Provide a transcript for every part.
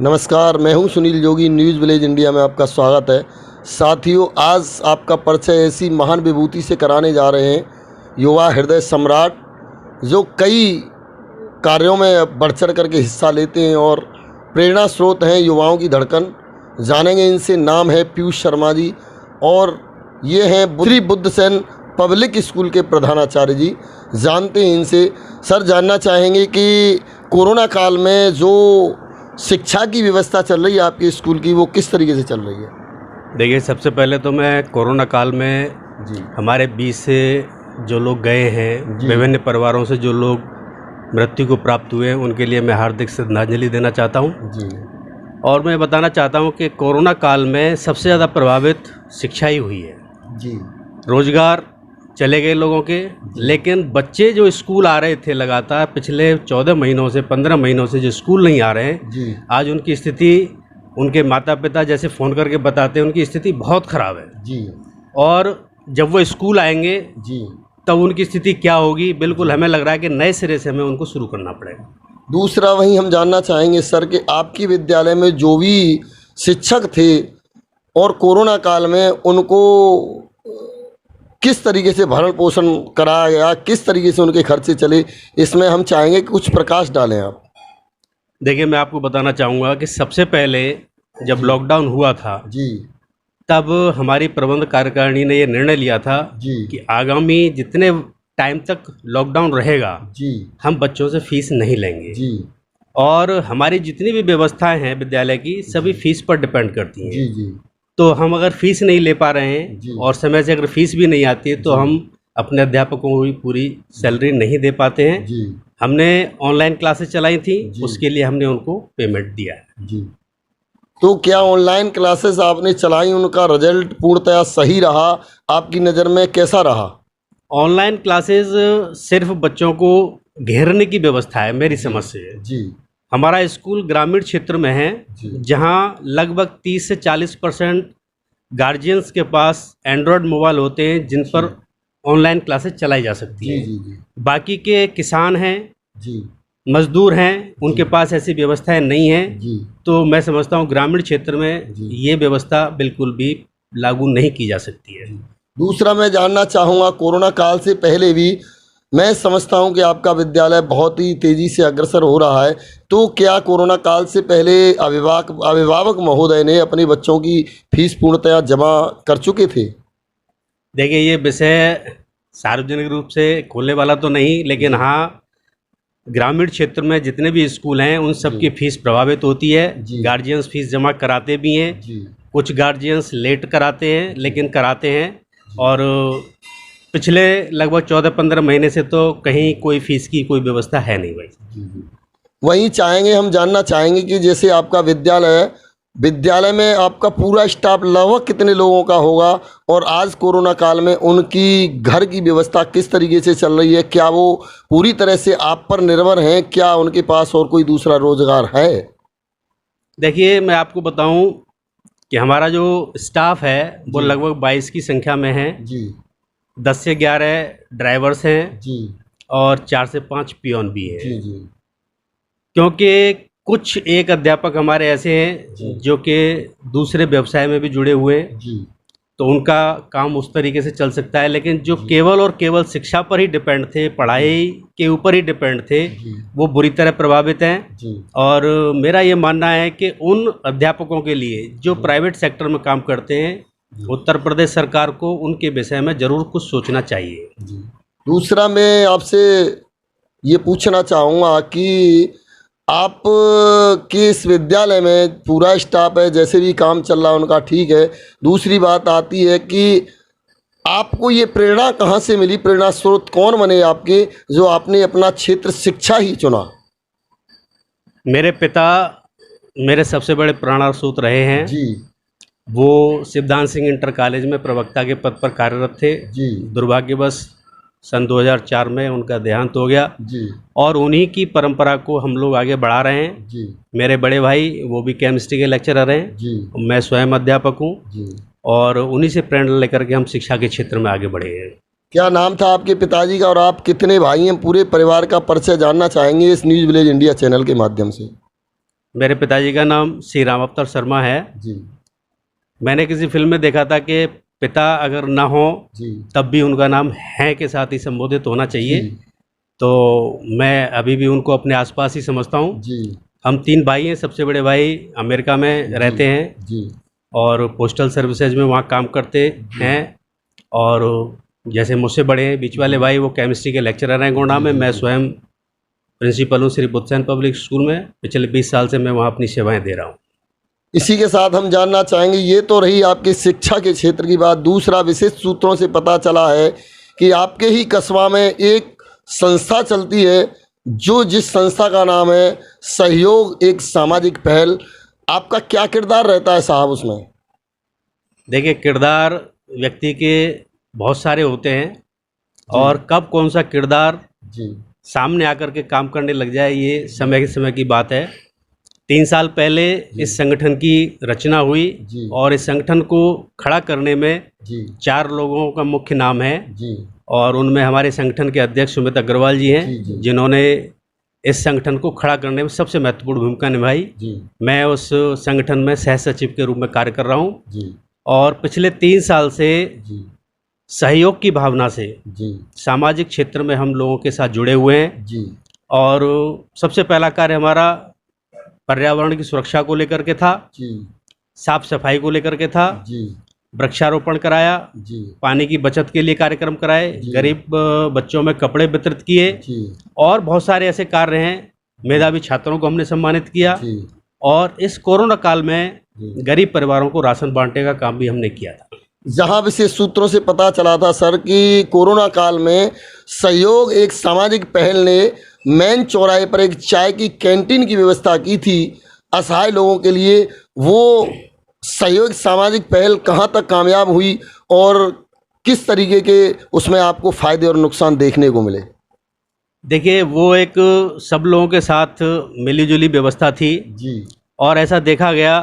नमस्कार, मैं हूं सुनील जोगी। न्यूज़ विलेज इंडिया में आपका स्वागत है। साथियों, आज आपका परिचय ऐसी महान विभूति से कराने जा रहे हैं, युवा हृदय सम्राट, जो कई कार्यों में बढ़ चढ़ करके हिस्सा लेते हैं और प्रेरणा स्रोत हैं युवाओं की धड़कन। जानेंगे इनसे। नाम है पीयूष शर्मा जी और ये हैं श्री बुद्धसेन पब्लिक स्कूल के प्रधानाचार्य जी। जानते हैं इनसे। सर, जानना चाहेंगे कि कोरोना काल में जो शिक्षा की व्यवस्था चल रही है आपके स्कूल की, वो किस तरीके से चल रही है? देखिए, सबसे पहले तो मैं कोरोना काल में जी हमारे बीच से जो लोग गए हैं, विभिन्न परिवारों से जो लोग मृत्यु को प्राप्त हुए हैं, उनके लिए मैं हार्दिक श्रद्धांजलि देना चाहता हूं। जी और मैं बताना चाहता हूं कि कोरोना काल में सबसे ज़्यादा प्रभावित शिक्षा ही हुई है। जी रोजगार चले गए लोगों के, लेकिन बच्चे जो स्कूल आ रहे थे लगातार पिछले 14 महीनों से 15 महीनों से जो स्कूल नहीं आ रहे हैं, जी आज उनकी स्थिति, उनके माता पिता जैसे फ़ोन करके बताते हैं, उनकी स्थिति बहुत ख़राब है। जी और जब वो स्कूल आएंगे जी तब उनकी स्थिति क्या होगी, बिल्कुल हमें लग रहा है कि नए सिरे से हमें उनको शुरू करना पड़ेगा। दूसरा वहीं हम जानना चाहेंगे सर कि आपकी विद्यालय में जो भी शिक्षक थे और कोरोना काल में उनको किस तरीके से भरण पोषण कराया गया, किस तरीके से उनके खर्चे चले, इसमें हम चाहेंगे कि कुछ प्रकाश डालें आप। देखिए, मैं आपको बताना चाहूँगा कि सबसे पहले जब लॉकडाउन हुआ था, जी तब हमारी प्रबंध कार्यकारिणी ने ये निर्णय लिया था जी कि आगामी जितने टाइम तक लॉकडाउन रहेगा, जी हम बच्चों से फीस नहीं लेंगे। जी और हमारी जितनी भी व्यवस्थाएं हैं विद्यालय की, सभी फीस पर डिपेंड करती हैं। जी जी तो हम अगर फीस नहीं ले पा रहे जी। हैं और समय से अगर फीस भी नहीं आती है, तो हम अपने अध्यापकों को भी पूरी सैलरी नहीं दे पाते हैं। जी हमने ऑनलाइन क्लासेस चलाई थी, जी। उसके लिए हमने उनको पेमेंट दिया है। जी। तो क्या ऑनलाइन क्लासेस आपने चलाई, उनका रिजल्ट पूर्णतया सही रहा? आपकी नज़र में कैसा रहा? ऑनलाइन क्लासेस सिर्फ बच्चों को घेरने की व्यवस्था है मेरी समझ से। जी हमारा स्कूल ग्रामीण क्षेत्र में है, जी। जहां लगभग 30 से 40% गार्जियंस के पास एंड्रॉयड मोबाइल होते हैं, जिन पर ऑनलाइन क्लासेस चलाई जा सकती जी हैं। जी जी बाकी के किसान हैं, जी मजदूर हैं, उनके पास ऐसी व्यवस्थाएं नहीं हैं। जी तो मैं समझता हूं ग्रामीण क्षेत्र में जी। ये व्यवस्था बिल्कुल भी लागू नहीं की जा सकती है। दूसरा मैं जानना चाहूँगा, कोरोना काल से पहले भी मैं समझता हूं कि आपका विद्यालय बहुत ही तेज़ी से अग्रसर हो रहा है, तो क्या कोरोना काल से पहले अभिभावक महोदय ने अपने बच्चों की फीस पूर्णतया जमा कर चुके थे? देखिए, ये विषय सार्वजनिक रूप से खोलने वाला तो नहीं, लेकिन हाँ, ग्रामीण क्षेत्र में जितने भी स्कूल हैं उन सब की फीस प्रभावित होती है। जी। गार्जियंस फीस जमा कराते भी हैं, जी कुछ गार्जियंस लेट कराते हैं, लेकिन कराते हैं। और पिछले लगभग 14-15 महीने से तो कहीं कोई फीस की कोई व्यवस्था है नहीं भाई। जी। वहीं चाहेंगे, हम जानना चाहेंगे कि जैसे आपका विद्यालय में आपका पूरा स्टाफ लगभग कितने लोगों का होगा, और आज कोरोना काल में उनकी घर की व्यवस्था किस तरीके से चल रही है? क्या वो पूरी तरह से आप पर निर्भर हैं? क्या उनके पास और कोई दूसरा रोजगार है? देखिए, मैं आपको बताऊं कि हमारा जो स्टाफ है वो लगभग 22 की संख्या में है। जी 10 से 11 ड्राइवर्स हैं जी और 4 से 5 पियोन भी हैं। जी जी क्योंकि कुछ एक अध्यापक हमारे ऐसे हैं जो कि दूसरे व्यवसाय में भी जुड़े हुए हैं, जी तो उनका काम उस तरीके से चल सकता है। लेकिन जो केवल और केवल शिक्षा पर ही डिपेंड थे, पढ़ाई के ऊपर ही डिपेंड थे, वो बुरी तरह प्रभावित हैं। जी और मेरा ये मानना है कि उन अध्यापकों के लिए जो प्राइवेट सेक्टर में काम करते हैं, उत्तर प्रदेश सरकार को उनके विषय में ज़रूर कुछ सोचना चाहिए। जी। दूसरा मैं आपसे ये पूछना चाहूँगा कि आप के इस विद्यालय में पूरा स्टाफ है, जैसे भी काम चल रहा है उनका ठीक है। दूसरी बात आती है कि आपको ये प्रेरणा कहाँ से मिली? प्रेरणा स्रोत कौन बने आपके, जो आपने अपना क्षेत्र शिक्षा ही चुना? मेरे पिता मेरे सबसे बड़े प्रेरणा स्रोत रहे हैं। जी वो शिवदान सिंह इंटर कॉलेज में प्रवक्ता के पद पर कार्यरत थे। जी दुर्भाग्यवश सन 2004 में उनका देहांत हो गया, जी और उन्हीं की परंपरा को हम लोग आगे बढ़ा रहे हैं। जी मेरे बड़े भाई वो भी केमिस्ट्री के लेक्चरर हैं, जी मैं स्वयं अध्यापक हूँ, जी। और उन्हीं से प्रेरणा लेकर के हम शिक्षा के क्षेत्र में आगे बढ़े हैं। क्या नाम था आपके पिताजी का, और आप कितने भाई हैं? पूरे परिवार का परिचय जानना चाहेंगे इस न्यूज़ विलेज इंडिया चैनल के माध्यम से। मेरे पिताजी का नाम श्री राम अवतार शर्मा है। जी मैंने किसी फिल्म में देखा था कि पिता अगर ना हो जी तब भी उनका नाम है के साथ ही संबोधित होना चाहिए। जी तो मैं अभी भी उनको अपने आसपास ही समझता हूँ। जी हम 3 भाई हैं। सबसे बड़े भाई अमेरिका में रहते हैं जी और पोस्टल सर्विसेज में वहाँ काम करते हैं। और जैसे मुझसे बड़े हैं बीच वाले भाई, वो केमिस्ट्री के लेक्चरर हैं गोंडा में। मैं स्वयं प्रिंसिपल हूँ श्री बुद्धसैन पब्लिक स्कूल में। पिछले 20 साल से मैं वहाँ अपनी सेवाएं दे रहा हूँ। इसी के साथ हम जानना चाहेंगे, ये तो रही आपकी शिक्षा के क्षेत्र की बात। दूसरा, विशेष सूत्रों से पता चला है कि आपके ही कस्बा में एक संस्था चलती है, जिस संस्था का नाम है सहयोग एक सामाजिक पहल। आपका क्या किरदार रहता है साहब उसमें? देखिए, किरदार व्यक्ति के बहुत सारे होते हैं और कब कौन सा किरदार जी सामने आकर के काम करने लग जाए ये समय की बात है। 3 साल पहले इस संगठन की रचना हुई जी और इस संगठन को खड़ा करने में जी 4 लोगों का मुख्य नाम है जी और उनमें हमारे संगठन के अध्यक्ष सुमित अग्रवाल जी जी, हैं, जी। जिन्होंने इस संगठन को खड़ा करने में सबसे महत्वपूर्ण भूमिका निभाई। जी मैं उस संगठन में सह सचिव के रूप में कार्य कर रहा हूँ जी और पिछले 3 साल से जी सहयोग की भावना से जी सामाजिक क्षेत्र में हम लोगों के साथ जुड़े हुए हैं। जी और सबसे पहला कार्य हमारा पर्यावरण की सुरक्षा को लेकर के था, जी साफ सफाई को लेकर के था, जी वृक्षारोपण कराया, जी पानी की बचत के लिए कार्यक्रम कराए, जी। गरीब बच्चों में कपड़े वितरित किए जी और बहुत सारे ऐसे कार्य हैं। मेधावी छात्रों को हमने सम्मानित किया जी और इस कोरोना काल में जी। गरीब परिवारों को राशन बांटने का काम भी हमने किया था। जहाँ विशेष सूत्रों से पता चला था सर कि कोरोना काल में सहयोग एक सामाजिक पहल ने मेन चौराहे पर एक चाय की कैंटीन की व्यवस्था की थी असहाय लोगों के लिए। वो सहयोग सामाजिक पहल कहाँ तक कामयाब हुई और किस तरीके के उसमें आपको फ़ायदे और नुकसान देखने को मिले? देखिए, वो एक सब लोगों के साथ मिलीजुली व्यवस्था थी जी और ऐसा देखा गया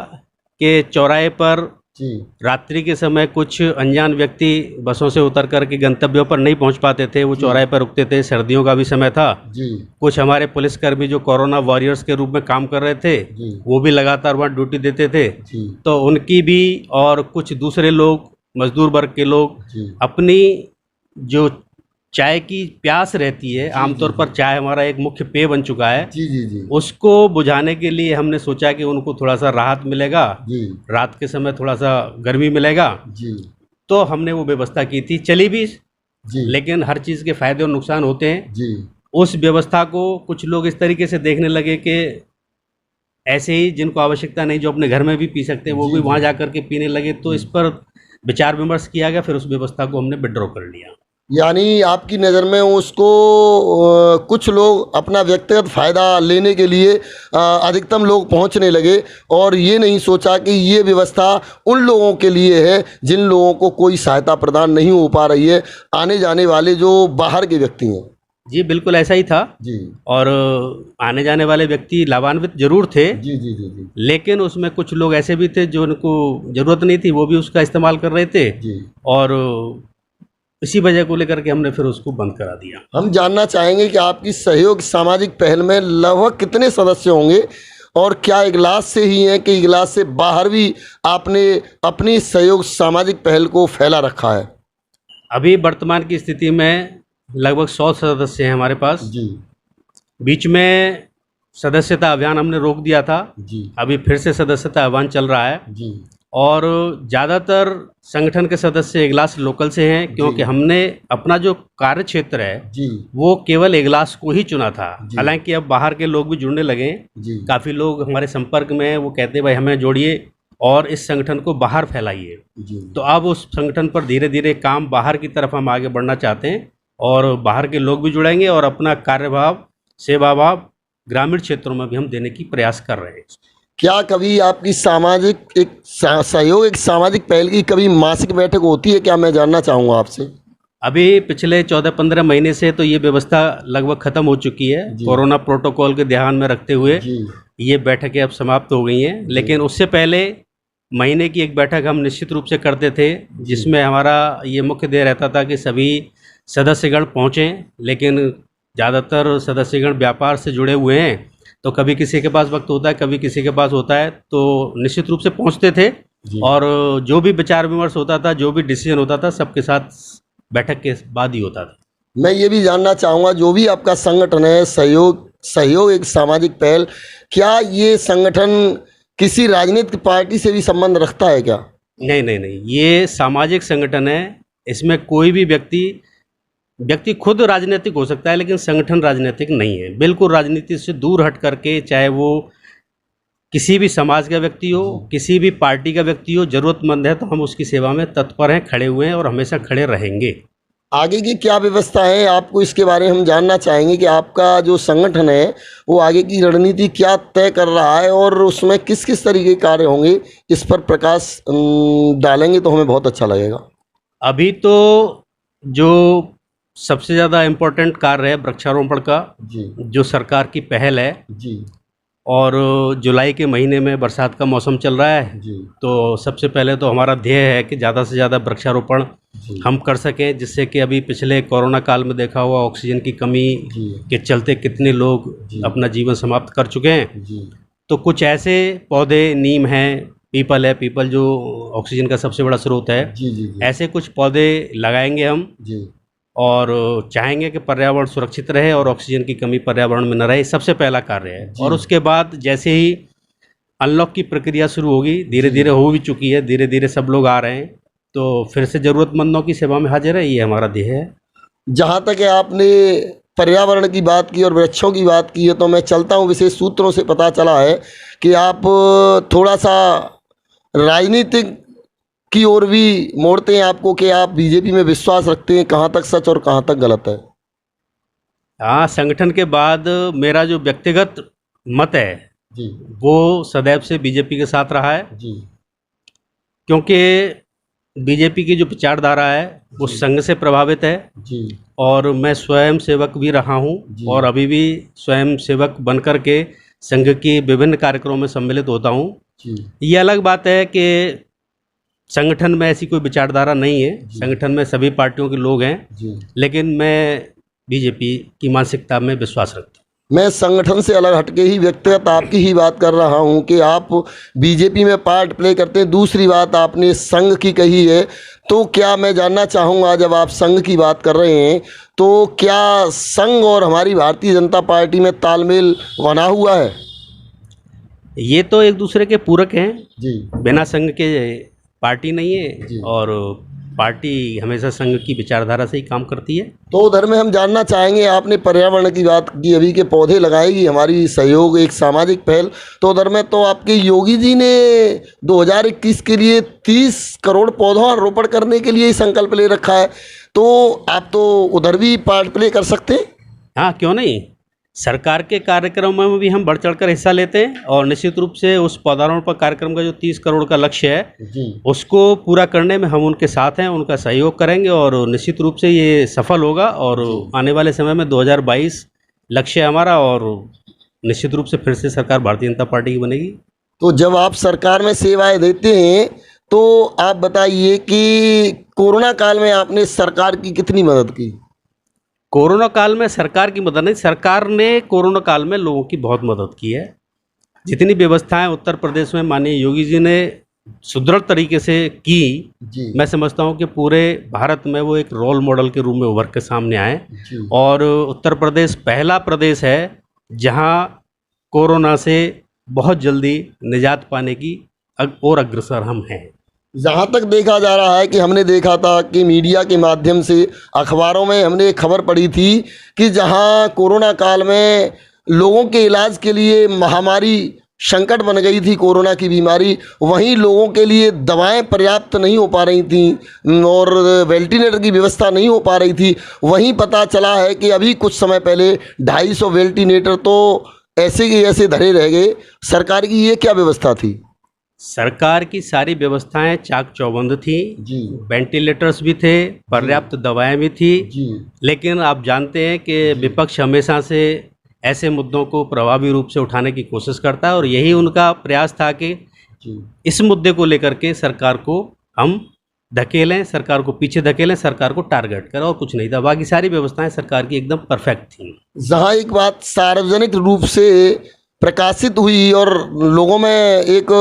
कि चौराहे पर जी रात्रि के समय कुछ अनजान व्यक्ति बसों से उतर कर के गंतव्यों पर नहीं पहुंच पाते थे, वो चौराहे पर रुकते थे। सर्दियों का भी समय था। जी कुछ हमारे पुलिसकर्मी जो कोरोना वॉरियर्स के रूप में काम कर रहे थे, जी वो भी लगातार वहाँ ड्यूटी देते थे। जी तो उनकी भी और कुछ दूसरे लोग, मजदूर वर्ग के लोग, जी अपनी जो चाय की प्यास रहती है, आमतौर पर चाय हमारा एक मुख्य पेय बन चुका है, जी जी जी उसको बुझाने के लिए हमने सोचा कि उनको थोड़ा सा राहत मिलेगा, जी रात के समय थोड़ा सा गर्मी मिलेगा, जी तो हमने वो व्यवस्था की थी। चली भी, जी लेकिन हर चीज़ के फायदे और नुकसान होते हैं। जी उस व्यवस्था को कुछ लोग इस तरीके से देखने लगे कि ऐसे ही जिनको आवश्यकता नहीं, जो अपने घर में भी पी सकते हैं, वो जी, भी जी। वहाँ जा कर के पीने लगे। तो इस पर विचार विमर्श किया गया, फिर उस व्यवस्था को हमने विड्रॉ कर लिया। यानी आपकी नज़र में उसको कुछ लोग अपना व्यक्तिगत फ़ायदा लेने के लिए अधिकतम लोग पहुंचने लगे और ये नहीं सोचा कि ये व्यवस्था उन लोगों के लिए है जिन लोगों को कोई सहायता प्रदान नहीं हो पा रही है, आने जाने वाले जो बाहर के व्यक्ति हैं। जी, बिल्कुल ऐसा ही था। जी और आने जाने वाले व्यक्ति लाभान्वित जरूर थे, जी जी जी जी लेकिन उसमें कुछ लोग ऐसे भी थे जो उनको ज़रूरत नहीं थी, वो भी उसका इस्तेमाल कर रहे थे जी। और इसी वजह को लेकर के हमने फिर उसको बंद करा दिया। हम जानना चाहेंगे कि आपकी सहयोग सामाजिक पहल में लगभग कितने सदस्य होंगे और क्या इगलास से ही हैं कि इगलास से बाहर भी आपने अपनी सहयोग सामाजिक पहल को फैला रखा है? अभी वर्तमान की स्थिति में लगभग 100 सदस्य हैं हमारे पास। जी बीच में सदस्यता अभियान हमने रोक दिया था, जी अभी फिर से सदस्यता अभियान चल रहा है जी और ज़्यादातर संगठन के सदस्य इगलास लोकल से हैं, क्योंकि हमने अपना जो कार्य क्षेत्र है जी वो केवल इगलास को ही चुना था। जी। हालांकि अब बाहर के लोग भी जुड़ने लगे हैं, जी काफ़ी लोग हमारे संपर्क में हैं, वो कहते हैं भाई हमें जोड़िए और इस संगठन को बाहर फैलाइए। जी तो अब उस संगठन पर धीरे धीरे काम बाहर की तरफ हम आगे बढ़ना चाहते हैं और बाहर के लोग भी जुड़ेंगे और अपना कार्यभाव, सेवा भाव ग्रामीण क्षेत्रों में भी हम देने की प्रयास कर रहे हैं। क्या कभी आपकी सामाजिक एक सहयोग एक सामाजिक पहल की कभी मासिक बैठक होती है क्या? मैं जानना चाहूँगा आपसे। अभी पिछले 14-15 महीने से तो ये व्यवस्था लगभग ख़त्म हो चुकी है। जी। कोरोना प्रोटोकॉल के ध्यान में रखते हुए जी ये बैठकें अब समाप्त हो गई हैं, लेकिन उससे पहले महीने की एक बैठक हम निश्चित रूप से करते थे, जिसमें हमारा ये मुख्य ध्येय रहता था कि सभी सदस्यगण पहुँचें, लेकिन ज़्यादातर सदस्यगण व्यापार से जुड़े हुए हैं, तो कभी किसी के पास वक्त होता है, कभी किसी के पास होता है, तो निश्चित रूप से पहुंचते थे और जो भी विचार विमर्श होता था, जो भी डिसीजन होता था, सबके साथ बैठक के बाद ही होता था। मैं ये भी जानना चाहूँगा, जो भी आपका संगठन है, सहयोग एक सामाजिक पहल, क्या ये संगठन किसी राजनीतिक पार्टी से भी संबंध रखता है क्या? नहीं नहीं नहीं, ये सामाजिक संगठन है। इसमें कोई भी व्यक्ति खुद राजनीतिक हो सकता है, लेकिन संगठन राजनीतिक नहीं है। बिल्कुल राजनीति से दूर हट करके, चाहे वो किसी भी समाज का व्यक्ति हो, किसी भी पार्टी का व्यक्ति हो, ज़रूरतमंद है तो हम उसकी सेवा में तत्पर हैं, खड़े हुए हैं और हमेशा खड़े रहेंगे। आगे की क्या व्यवस्था है आपको, इसके बारे में हम जानना चाहेंगे कि आपका जो संगठन है वो आगे की रणनीति क्या तय कर रहा है और उसमें किस किस तरीके के कार्य होंगे, इस पर प्रकाश डालेंगे तो हमें बहुत अच्छा लगेगा। अभी तो जो सबसे ज़्यादा इम्पोर्टेंट कार्य है वृक्षारोपण का, जी जो सरकार की पहल है, जी और जुलाई के महीने में बरसात का मौसम चल रहा है, जी तो सबसे पहले तो हमारा ध्येय है कि ज़्यादा से ज़्यादा वृक्षारोपण जी हम कर सकें, जिससे कि अभी पिछले कोरोना काल में देखा हुआ ऑक्सीजन की कमी जी के चलते कितने लोग अपना जीवन समाप्त कर चुके हैं। जी तो कुछ ऐसे पौधे, नीम है, पीपल है, पीपल जो ऑक्सीजन का सबसे बड़ा स्रोत है, जी जी जी ऐसे कुछ पौधे लगाएंगे हम जी और चाहेंगे कि पर्यावरण सुरक्षित रहे और ऑक्सीजन की कमी पर्यावरण में न रहे। सबसे पहला कार्य है। और उसके बाद जैसे ही अनलॉक की प्रक्रिया शुरू होगी, धीरे धीरे हो भी चुकी है, धीरे धीरे सब लोग आ रहे हैं, तो फिर से ज़रूरतमंदों की सेवा में हाजिर है, ये हमारा ध्येय है। जहाँ तक है आपने पर्यावरण की बात की और वृक्षों की बात की है, तो मैं चलता हूँ, विशेष सूत्रों से पता चला है कि आप थोड़ा सा राजनीतिक की ओर भी मोड़ते हैं आपको, कि आप बीजेपी में विश्वास रखते हैं। कहाँ तक सच और कहाँ तक गलत है? हाँ, संगठन के बाद मेरा जो व्यक्तिगत मत है जी वो सदैव से बीजेपी के साथ रहा है, जी क्योंकि बीजेपी की जो विचारधारा है वो संघ से प्रभावित है जी और मैं स्वयं सेवक भी रहा हूँ और अभी भी स्वयं सेवक बनकर के संघ की विभिन्न कार्यक्रमों में सम्मिलित होता हूँ। जी ये अलग बात है कि संगठन में ऐसी कोई विचारधारा नहीं है, संगठन में सभी पार्टियों के लोग हैं, जी लेकिन मैं बीजेपी की मानसिकता में विश्वास रखता हूँ। मैं संगठन से अलग हटके ही व्यक्तिगत आपकी ही बात कर रहा हूं कि आप बीजेपी में पार्ट प्ले करते हैं। दूसरी बात आपने संघ की कही है, तो क्या मैं जानना चाहूँगा, जब आप संघ की बात कर रहे हैं तो क्या संघ और हमारी भारतीय जनता पार्टी में तालमेल बना हुआ है? ये तो एक दूसरे के पूरक हैं, जी बिना संघ के पार्टी नहीं है और पार्टी हमेशा संघ की विचारधारा से ही काम करती है। तो उधर में हम जानना चाहेंगे, आपने पर्यावरण की बात की, अभी के पौधे लगाएगी हमारी सहयोग एक सामाजिक पहल, तो उधर में तो आपके योगी जी ने 2021 के लिए 30 करोड़ पौधों रोपण करने के लिए ही संकल्प ले रखा है, तो आप तो उधर भी पार्ट प्ले कर सकते हैं। हाँ, क्यों नहीं। सरकार के कार्यक्रमों में भी हम बढ़ चढ़कर हिस्सा लेते हैं और निश्चित रूप से उस पौधारोपण कार्यक्रम का जो 30 करोड़ का लक्ष्य है उसको पूरा करने में हम उनके साथ हैं, उनका सहयोग करेंगे और निश्चित रूप से ये सफल होगा और आने वाले समय में 2022 लक्ष्य है हमारा और निश्चित रूप से फिर से सरकार भारतीय जनता पार्टी की बनेगी। तो जब आप सरकार में सेवाएं देते हैं तो आप बताइए कि कोरोना काल में आपने सरकार की कितनी मदद की? कोरोना काल में सरकार की मदद नहीं, सरकार ने कोरोना काल में लोगों की बहुत मदद की है। जितनी व्यवस्थाएं उत्तर प्रदेश में माननीय योगी जी ने सुदृढ़ तरीके से की, मैं समझता हूं कि पूरे भारत में वो एक रोल मॉडल के रूप में उभर के सामने आए और उत्तर प्रदेश पहला प्रदेश है जहां कोरोना से बहुत जल्दी निजात पाने की और अग्रसर हम हैं। जहाँ तक देखा जा रहा है कि हमने देखा था कि मीडिया के माध्यम से, अखबारों में हमने खबर पढ़ी थी कि जहाँ कोरोना काल में लोगों के इलाज के लिए महामारी संकट बन गई थी, कोरोना की बीमारी, वहीं लोगों के लिए दवाएं पर्याप्त नहीं हो पा रही थी और वेंटिलेटर की व्यवस्था नहीं हो पा रही थी। वहीं पता चला है कि अभी कुछ समय पहले 250 वेंटिलेटर तो ऐसे के ऐसे धरे रह गए। सरकार की ये क्या व्यवस्था थी? सरकार की सारी व्यवस्थाएं चाक चौबंद थी, वेंटिलेटर्स भी थे, पर्याप्त दवाएं भी थी, लेकिन आप जानते हैं कि विपक्ष हमेशा से ऐसे मुद्दों को प्रभावी रूप से उठाने की कोशिश करता है और यही उनका प्रयास था कि इस मुद्दे को लेकर के सरकार को हम धकेलें, सरकार को पीछे धकेलें, सरकार को टारगेट करें और कुछ नहीं था। बाकी सारी व्यवस्थाएं सरकार की एकदम परफेक्ट थी। जहाँ एक बात सार्वजनिक रूप से प्रकाशित हुई और लोगों में एक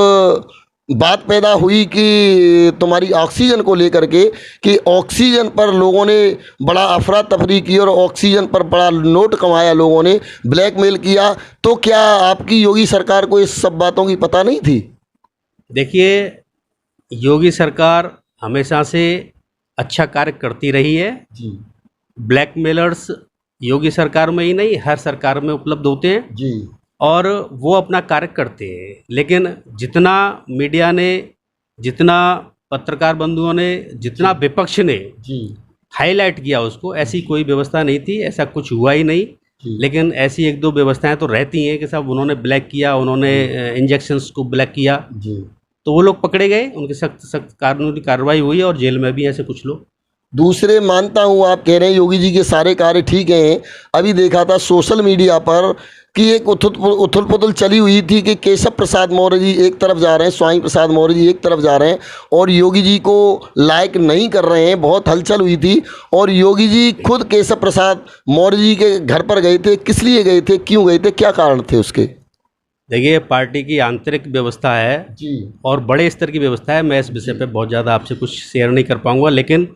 बात पैदा हुई कि तुम्हारी ऑक्सीजन को लेकर के, कि ऑक्सीजन पर लोगों ने बड़ा अफरा तफरी की और ऑक्सीजन पर बड़ा नोट कमाया, लोगों ने ब्लैकमेल किया, तो क्या आपकी योगी सरकार को इस सब बातों की पता नहीं थी? देखिए, योगी सरकार हमेशा से अच्छा कार्य करती रही है। जी ब्लैकमेलर्स योगी सरकार में ही नहीं, हर सरकार में उपलब्ध होते हैं जी और वो अपना कार्य करते हैं। लेकिन जितना मीडिया ने, जितना पत्रकार बंधुओं ने, जितना विपक्ष ने जी हाईलाइट किया उसको, ऐसी कोई व्यवस्था नहीं थी, ऐसा कुछ हुआ ही नहीं। लेकिन ऐसी एक दो व्यवस्थाएं तो रहती हैं कि साहब उन्होंने ब्लैक किया, उन्होंने इंजेक्शंस को ब्लैक किया, जी। तो वो लोग पकड़े गए, उनकी सख्त सख्त कानूनी कार्रवाई हुई और जेल में भी ऐसे कुछ लोग। दूसरे मानता हूँ आप कह रहे हैं योगी जी के सारे कार्य ठीक हैं। अभी देखा था सोशल मीडिया पर कि एक उथल पुथल चली हुई थी कि केशव प्रसाद मौर्य जी एक तरफ जा रहे हैं, स्वामी प्रसाद मौर्य जी एक तरफ जा रहे हैं और योगी जी को लाइक नहीं कर रहे हैं। बहुत हलचल हुई थी और योगी जी खुद केशव प्रसाद मौर्य जी के घर पर गए थे। किस लिए गए थे, क्यों गए थे, क्या कारण थे उसके? देखिए, पार्टी की आंतरिक व्यवस्था है जी और बड़े स्तर की व्यवस्था है। मैं इस विषय पे बहुत ज़्यादा आपसे कुछ शेयर नहीं कर पाऊंगा, लेकिन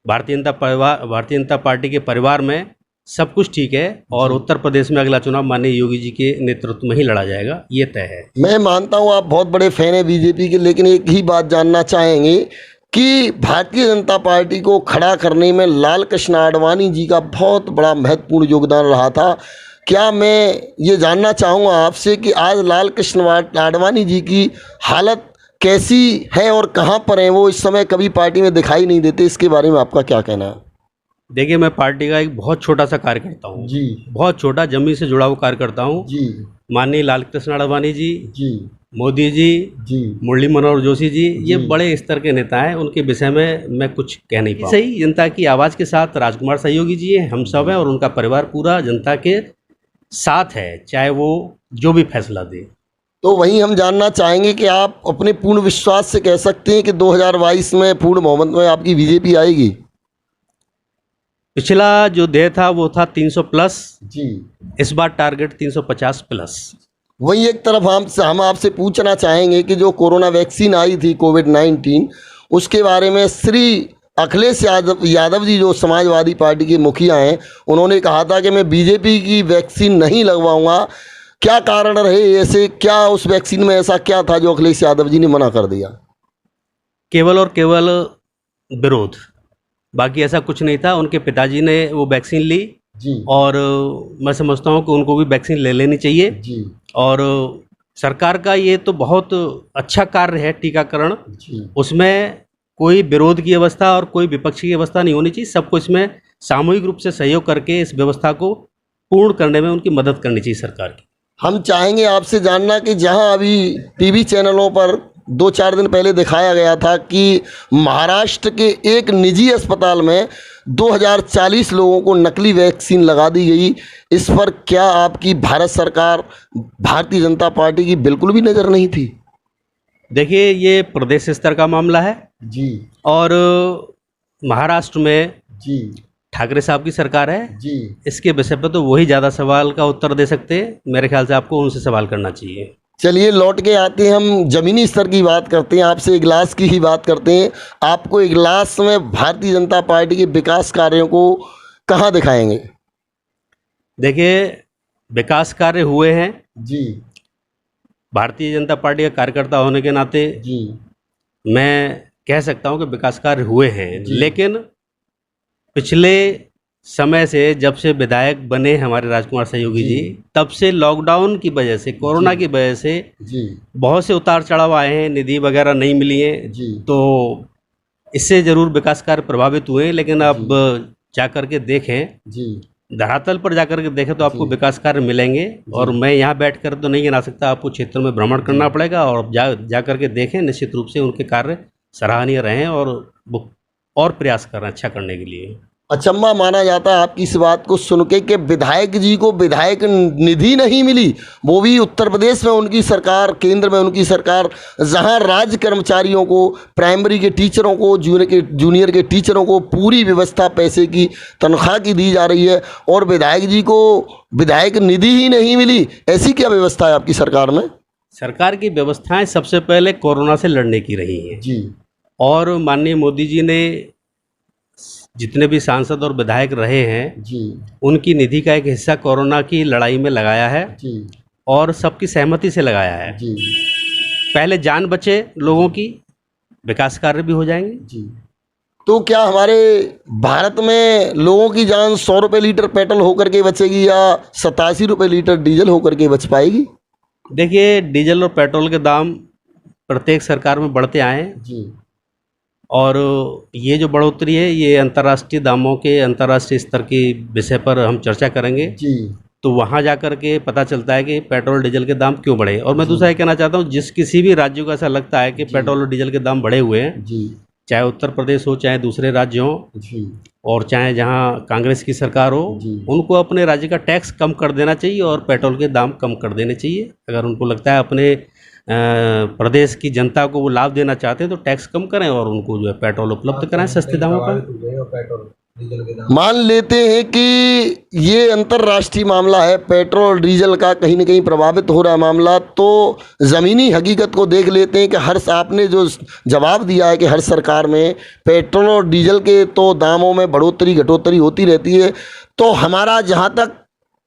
भारतीय जनता पार्टी के परिवार में सब कुछ ठीक है और उत्तर प्रदेश में अगला चुनाव माननीय योगी जी के नेतृत्व में ही लड़ा जाएगा, ये तय है। मैं मानता हूँ आप बहुत बड़े फैन हैं बीजेपी के, लेकिन एक ही बात जानना चाहेंगे कि भारतीय जनता पार्टी को खड़ा करने में लाल कृष्ण आडवाणी जी का बहुत बड़ा महत्वपूर्ण योगदान रहा था। क्या मैं ये जानना चाहूँगा आपसे कि आज लाल कृष्ण आडवाणी जी की हालत कैसी है और कहाँ पर हैं वो? इस समय कभी पार्टी में दिखाई नहीं देते, इसके बारे में आपका क्या कहना है? देखिए, मैं पार्टी का एक बहुत छोटा सा कार्यकर्ता हूँ जी बहुत छोटा, जमीन से जुड़ा हुआ कार्यकर्ता हूँ। जी माननीय लाल कृष्ण आडवाणी जी, जी मोदी जी, जी मुरली मनोहर जोशी जी, ये बड़े स्तर के नेता हैं, उनके विषय में मैं कुछ कह नहीं पाऊँ। सही जनता की आवाज़ के साथ राजकुमार सहयोगी जी हैं, हम सब हैं और उनका परिवार पूरा जनता के साथ है, चाहे वो जो भी फैसला दे। तो वहीं हम जानना चाहेंगे कि आप अपने पूर्ण विश्वास से कह सकते हैं कि 2022 में पूर्ण बहुमत में आपकी बीजेपी आएगी? पिछला जो देय था वो था 300 प्लस, जी। इस बार टारगेट 350 प्लस। वहीं एक तरफ हम आपसे पूछना चाहेंगे कि जो कोरोना वैक्सीन आई थी कोविड-19, उसके बारे में श्री अखिलेश यादव जी जो समाजवादी पार्टी के मुखिया हैं, उन्होंने कहा था कि मैं बीजेपी की वैक्सीन नहीं लगवाऊंगा। क्या कारण रहे ऐसे? क्या उस वैक्सीन में ऐसा क्या था जो अखिलेश यादव जी ने मना कर दिया? केवल और केवल विरोध, बाकी ऐसा कुछ नहीं था। उनके पिताजी ने वो वैक्सीन ली जी और मैं समझता हूँ कि उनको भी वैक्सीन ले लेनी चाहिए। जी और सरकार का ये तो बहुत अच्छा कार्य है टीकाकरण, जी उसमें कोई विरोध की अवस्था और कोई विपक्ष की अवस्था नहीं होनी चाहिए। सबको इसमें सामूहिक रूप से सहयोग करके इस व्यवस्था को पूर्ण करने में उनकी मदद करनी चाहिए सरकार की। हम चाहेंगे आपसे जानना कि जहां अभी टीवी चैनलों पर 2-4 दिन पहले दिखाया गया था कि महाराष्ट्र के एक निजी अस्पताल में 2040 लोगों को नकली वैक्सीन लगा दी गई, इस पर क्या आपकी भारत सरकार, भारतीय जनता पार्टी की बिल्कुल भी नज़र नहीं थी? देखिए, ये प्रदेश स्तर का मामला है जी और महाराष्ट्र में जी ठाकरे साहब की सरकार है। जी इसके विषय पर तो वही ज़्यादा सवाल का उत्तर दे सकते हैं। मेरे ख्याल से आपको उनसे सवाल करना चाहिए। चलिए लौट के आते हैं, हम ज़मीनी स्तर की बात करते हैं, आपसे इजलास की ही बात करते हैं। आपको इजलास में भारतीय जनता पार्टी के विकास कार्यों को कहाँ दिखाएंगे? देखिए, विकास कार्य हुए हैं। जी भारतीय जनता पार्टी का कार्यकर्ता होने के नाते जी मैं कह सकता हूं कि विकास कार्य हुए हैं, जी। लेकिन पिछले समय से जब से विधायक बने हमारे राजकुमार सहयोगी जी, तब से लॉकडाउन की वजह से, कोरोना की वजह से जी बहुत से उतार चढ़ाव आए हैं, निधि वगैरह नहीं मिली है, जी तो इससे ज़रूर विकास कार्य प्रभावित हुए। लेकिन अब जाकर के देखें, जी धरातल पर जाकर के देखें तो आपको विकास कार्य मिलेंगे। और मैं यहाँ बैठकर तो नहीं गिना सकता, आपको क्षेत्र में भ्रमण करना पड़ेगा और जाकर के देखें। निश्चित रूप से उनके कार्य सराहनीय रहे हैं और वो और प्रयास कर रहे हैं अच्छा करने के लिए। अचंभा माना जाता है आपकी इस बात को सुन के कि विधायक जी को विधायक निधि नहीं मिली, वो भी उत्तर प्रदेश में उनकी सरकार, केंद्र में उनकी सरकार, जहां राज्य कर्मचारियों को, प्राइमरी के टीचरों को, जूनियर के टीचरों को पूरी व्यवस्था पैसे की, तनख्वाह की दी जा रही है, और विधायक जी को विधायक निधि ही नहीं मिली। ऐसी क्या व्यवस्था है आपकी सरकार में? सरकार की व्यवस्थाएं सबसे पहले कोरोना से लड़ने की रही हैं जी और माननीय मोदी जी ने जितने भी सांसद और विधायक रहे हैं जी उनकी निधि का एक हिस्सा कोरोना की लड़ाई में लगाया है जी और सबकी सहमति से लगाया है। जी पहले जान बचे लोगों की, विकास कार्य भी हो जाएंगे। जी। तो क्या हमारे भारत में लोगों की जान 100 रुपये लीटर पेट्रोल होकर के बचेगी या 87 रुपये लीटर डीजल होकर के बच पाएगी? देखिए, डीजल और पेट्रोल के दाम प्रत्येक सरकार में बढ़ते आए हैं जी और ये जो बढ़ोतरी है ये अंतर्राष्ट्रीय दामों के, अंतर्राष्ट्रीय स्तर के विषय पर हम चर्चा करेंगे। जी तो वहाँ जा कर के पता चलता है कि पेट्रोल डीजल के दाम क्यों बढ़े। और मैं दूसरा ये कहना चाहता हूँ, जिस किसी भी राज्य को ऐसा लगता है कि पेट्रोल और डीजल के दाम बढ़े हुए हैं, जी चाहे उत्तर प्रदेश हो, चाहे दूसरे राज्य हों, जी और चाहे जहाँ कांग्रेस की सरकार हो, जी। उनको अपने राज्य का टैक्स कम कर देना चाहिए और पेट्रोल के दाम कम कर देने चाहिए। अगर उनको लगता है अपने प्रदेश की जनता को वो लाभ देना चाहते हैं तो टैक्स कम करें और उनको जो है पेट्रोल उपलब्ध कराएं सस्ते दामों पर। मान लेते हैं कि ये अंतर्राष्ट्रीय मामला है, पेट्रोल डीजल का कहीं ना कहीं प्रभावित हो रहा है मामला, तो ज़मीनी हकीकत को देख लेते हैं कि आपने जो जवाब दिया है कि हर सरकार में पेट्रोल और डीजल के तो दामों में बढ़ोतरी घटोतरी होती रहती है। तो हमारा जहाँ तक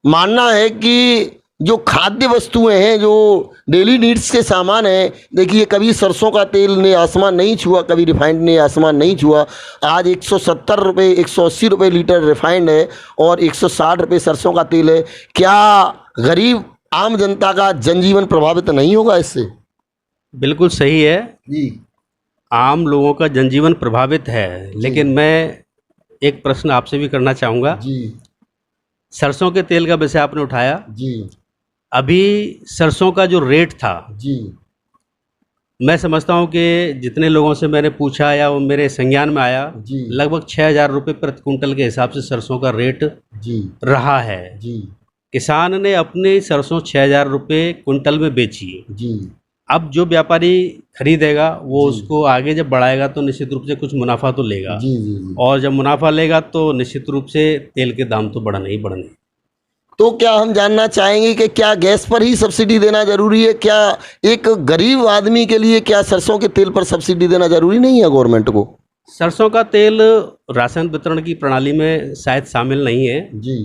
मानना है कि जो खाद्य वस्तुएं हैं, जो डेली नीड्स के सामान हैं, देखिए कभी सरसों का तेल ने आसमान नहीं छुआ, कभी रिफाइंड ने आसमान नहीं छुआ। आज 170 रुपये 180 रुपये लीटर रिफाइंड है और 160 रुपये सरसों का तेल है। क्या गरीब आम जनता का जनजीवन प्रभावित नहीं होगा इससे? बिल्कुल सही है जी। आम लोगों का जनजीवन प्रभावित है, लेकिन मैं एक प्रश्न आपसे भी करना चाहूँगा। जी सरसों के तेल का विषय आपने उठाया। जी अभी सरसों का जो रेट था, जी मैं समझता हूँ कि जितने लोगों से मैंने पूछा या वो मेरे संज्ञान में आया, जी लगभग 6,000 रुपये प्रति कुंटल के हिसाब से सरसों का रेट जी रहा है। जी किसान ने अपनी सरसों 6,000 रुपये कुंटल में बेची। जी। अब जो व्यापारी खरीदेगा वो जी। उसको आगे जब बढ़ाएगा तो निश्चित रूप से कुछ मुनाफा तो लेगा। जी जी जी। और जब मुनाफा लेगा तो निश्चित रूप से तेल के दाम तो बढ़ने ही बढ़ने। तो क्या हम जानना चाहेंगे कि क्या गैस पर ही सब्सिडी देना जरूरी है? क्या एक गरीब आदमी के लिए क्या सरसों के तेल पर सब्सिडी देना जरूरी नहीं है गवर्नमेंट को? सरसों का तेल राशन वितरण की प्रणाली में शायद शामिल नहीं है। जी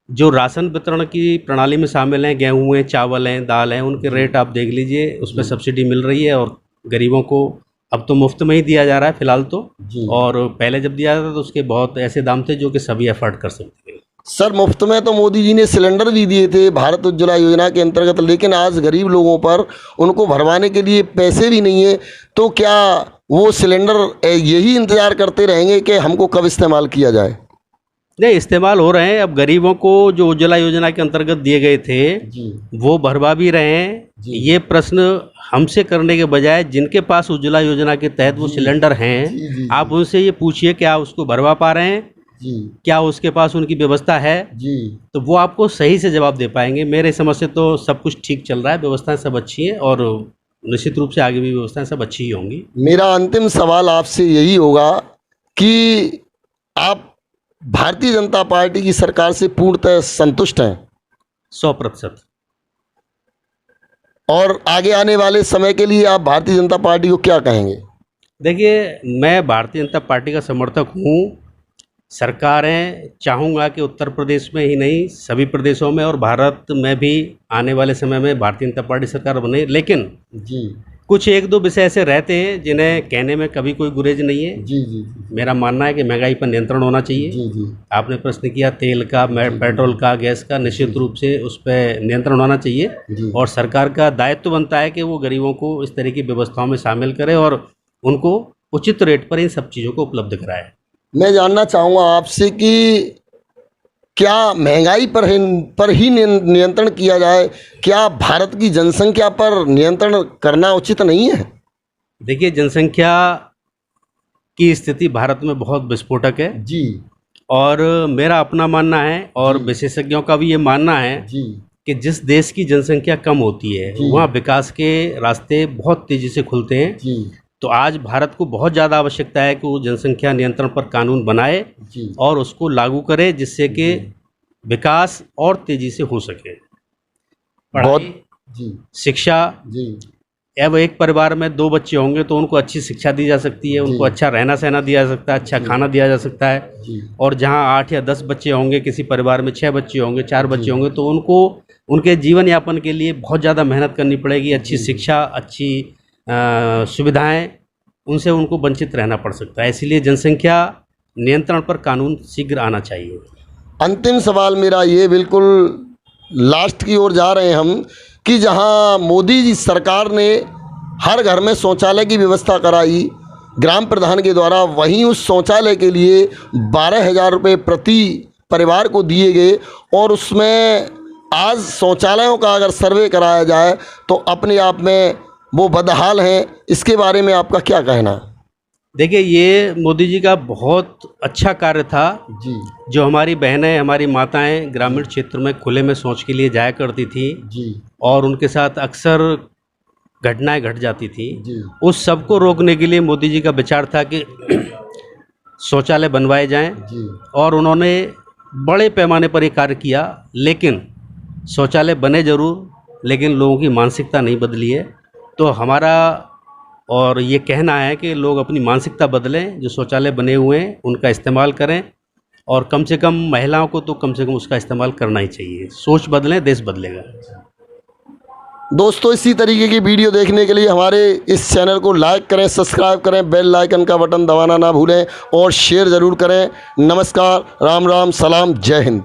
जो राशन वितरण की प्रणाली में शामिल हैं, गेहूँ हैं, चावल हैं, दाल हैं, उनके रेट आप देख लीजिए, उस पर सब्सिडी मिल रही है और गरीबों को अब तो मुफ्त में ही दिया जा रहा है फिलहाल तो। जी। और पहले जब दिया जाता था तो उसके बहुत ऐसे दाम थे जो कि सभी अफोर्ड कर सकते थे। सर, मुफ्त में तो मोदी जी ने सिलेंडर भी दिए थे भारत उज्ज्वला योजना के अंतर्गत, लेकिन आज गरीब लोगों पर उनको भरवाने के लिए पैसे भी नहीं है। तो क्या वो सिलेंडर यही इंतज़ार करते रहेंगे कि हमको कब इस्तेमाल किया जाए? नहीं, इस्तेमाल हो रहे हैं। अब गरीबों को जो उज्ज्वला योजना के अंतर्गत दिए गए थे जी वो भरवा भी रहे हैं। ये प्रश्न हमसे करने के बजाय जिनके पास उज्ज्वला योजना के तहत वो सिलेंडर हैं, आप उनसे ये पूछिए क्या उसको भरवा पा रहे हैं, जी क्या उसके पास उनकी व्यवस्था है, जी। तो वो आपको सही से जवाब दे पाएंगे। मेरे समझ से तो सब कुछ ठीक चल रहा है, व्यवस्थाएं सब अच्छी हैं और निश्चित रूप से आगे भी व्यवस्थाएं सब अच्छी ही होंगी। मेरा अंतिम सवाल आपसे यही होगा कि आप भारतीय जनता पार्टी की सरकार से पूर्णतः संतुष्ट हैं? 100%। और आगे आने वाले समय के लिए आप भारतीय जनता पार्टी को क्या कहेंगे? देखिए, मैं भारतीय जनता पार्टी का समर्थक हूँ। सरकारें चाहूँगा कि उत्तर प्रदेश में ही नहीं सभी प्रदेशों में और भारत में भी आने वाले समय में भारतीय जनता पार्टी सरकार बने, लेकिन जी कुछ एक दो विषय ऐसे रहते हैं जिन्हें कहने में कभी कोई गुरेज नहीं है। जी जी मेरा मानना है कि महंगाई पर नियंत्रण होना चाहिए। जी जी आपने प्रश्न किया तेल का, पेट्रोल का, गैस का, निश्चित रूप से उस पर नियंत्रण होना चाहिए जी। और सरकार का दायित्व बनता है कि वो गरीबों को इस तरह की व्यवस्थाओं में शामिल करे और उनको उचित रेट पर इन सब चीज़ों को उपलब्ध कराए। मैं जानना चाहूँगा आपसे कि क्या महंगाई पर ही नियंत्रण किया जाए? क्या भारत की जनसंख्या पर नियंत्रण करना उचित नहीं है? देखिए, जनसंख्या की स्थिति भारत में बहुत विस्फोटक है जी और मेरा अपना मानना है और विशेषज्ञों का भी ये मानना है जी कि जिस देश की जनसंख्या कम होती है जी। वहाँ विकास के रास्ते बहुत तेज़ी से खुलते हैं। जी तो आज भारत को बहुत ज़्यादा आवश्यकता है कि वो जनसंख्या नियंत्रण पर कानून बनाए जी और उसको लागू करे, जिससे कि विकास और तेज़ी से हो सके। बहुत पढ़ाई, जी शिक्षा, जी अब एक परिवार में 2 बच्चे होंगे तो उनको अच्छी शिक्षा दी जा सकती है, उनको जी। अच्छा रहना सहना दिया जा सकता है, अच्छा खाना दिया जा सकता है। जी और जहाँ 8 या 10 बच्चे होंगे, किसी परिवार में 6 बच्चे होंगे, 4 बच्चे होंगे, तो उनको उनके जीवन यापन के लिए बहुत ज़्यादा मेहनत करनी पड़ेगी। अच्छी शिक्षा, अच्छी सुविधाएं, उनसे उनको वंचित रहना पड़ सकता है। इसलिए जनसंख्या नियंत्रण पर कानून शीघ्र आना चाहिए। अंतिम सवाल मेरा ये, बिल्कुल लास्ट की ओर जा रहे हैं हम, कि जहां मोदी जी सरकार ने हर घर में शौचालय की व्यवस्था कराई ग्राम प्रधान के द्वारा, वहीं उस शौचालय के लिए 12,000 रुपये प्रति परिवार को दिए गए, और उसमें आज शौचालयों का अगर सर्वे कराया जाए तो अपने आप में वो बदहाल हैं। इसके बारे में आपका क्या कहना है? देखिए, ये मोदी जी का बहुत अच्छा कार्य था। जी जो हमारी बहनें, हमारी माताएं ग्रामीण क्षेत्र में खुले में शौच के लिए जाया करती थी जी और उनके साथ अक्सर घटनाएं घट जाती थी, जी उस सब को रोकने के लिए मोदी जी का विचार था कि शौचालय बनवाए जाएं, जी और उन्होंने बड़े पैमाने पर ये कार्य किया। लेकिन शौचालय बने ज़रूर, लेकिन लोगों की मानसिकता नहीं बदली है। तो हमारा और ये कहना है कि लोग अपनी मानसिकता बदलें, जो शौचालय बने हुए हैं उनका इस्तेमाल करें, और कम से कम महिलाओं को तो कम से कम उसका इस्तेमाल करना ही चाहिए। सोच बदलें, देश बदलेगा। दोस्तों, इसी तरीके की वीडियो देखने के लिए हमारे इस चैनल को लाइक करें, सब्सक्राइब करें, बेल आइकन का बटन दबाना ना भूलें और शेयर ज़रूर करें। नमस्कार, राम राम, सलाम, जय हिंद।